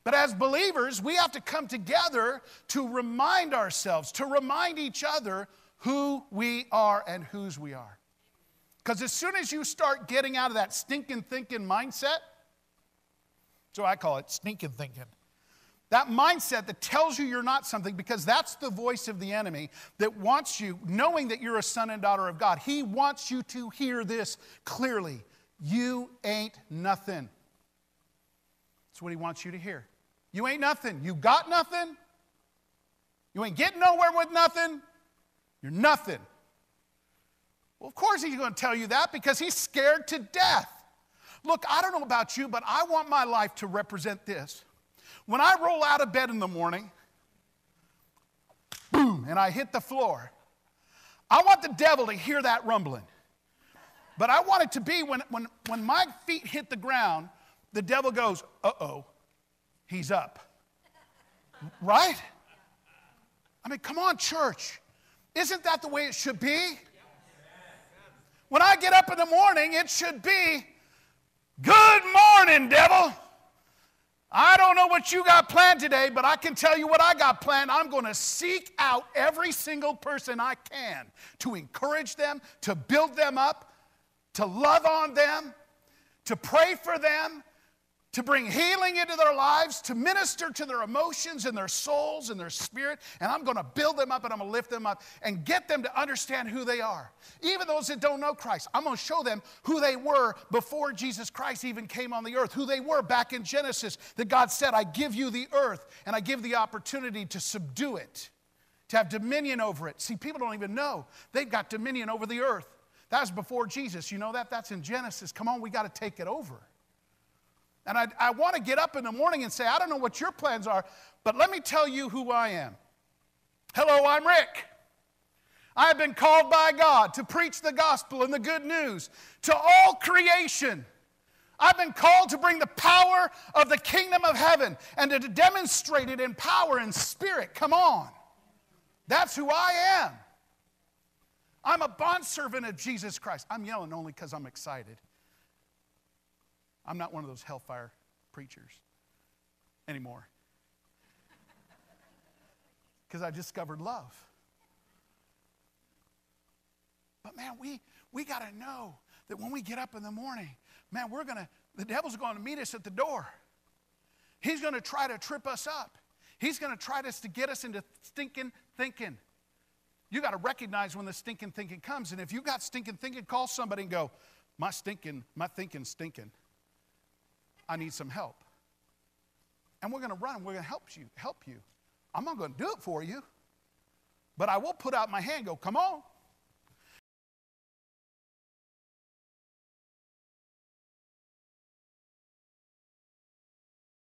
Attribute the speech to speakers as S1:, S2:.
S1: But as believers, we have to come together to remind ourselves, to remind each other who we are and whose we are. Because as soon as you start getting out of that stinking thinking mindset, so I call it stinking thinking, that mindset that tells you you're not something, because that's the voice of the enemy that wants you, knowing that you're a son and daughter of God, he wants you to hear this clearly. You ain't nothing. That's what he wants you to hear. You ain't nothing. You got nothing. You ain't getting nowhere with nothing. You're nothing. Well, of course he's going to tell you that because he's scared to death. Look, I don't know about you, but I want my life to represent this. When I roll out of bed in the morning, boom, and I hit the floor, I want the devil to hear that rumbling. But I want it to be when my feet hit the ground, the devil goes, uh-oh, he's up. Right? I mean, come on, church. Isn't that the way it should be? When I get up in the morning, it should be, good morning, devil. I don't know what you got planned today, but I can tell you what I got planned. I'm going to seek out every single person I can to encourage them, to build them up, to love on them, to pray for them, to bring healing into their lives, to minister to their emotions and their souls and their spirit. And I'm going to build them up and I'm going to lift them up and get them to understand who they are. Even those that don't know Christ, I'm going to show them who they were before Jesus Christ even came on the earth, who they were back in Genesis, that God said, I give you the earth and I give the opportunity to subdue it, to have dominion over it. See, people don't even know they've got dominion over the earth. That was before Jesus. You know that? That's in Genesis. Come on, we got to take it over. And I want to get up in the morning and say, I don't know what your plans are, but let me tell you who I am. Hello, I'm Rick. I have been called by God to preach the gospel and the good news to all creation. I've been called to bring the power of the kingdom of heaven and to demonstrate it in power and spirit. Come on. That's who I am. I'm a bondservant of Jesus Christ. I'm yelling only because I'm excited. I'm not one of those hellfire preachers anymore. Because I discovered love. But man, we got to know that when we get up in the morning, man, the devil's going to meet us at the door. He's going to try to trip us up. He's going to try to get us into stinking thinking. You got to recognize when the stinking thinking comes. And if you got stinking thinking, call somebody and go, my thinking's stinking. I need some help. And we're going to run. We're going to help you. I'm not going to do it for you. But I will put out my hand and go, come on.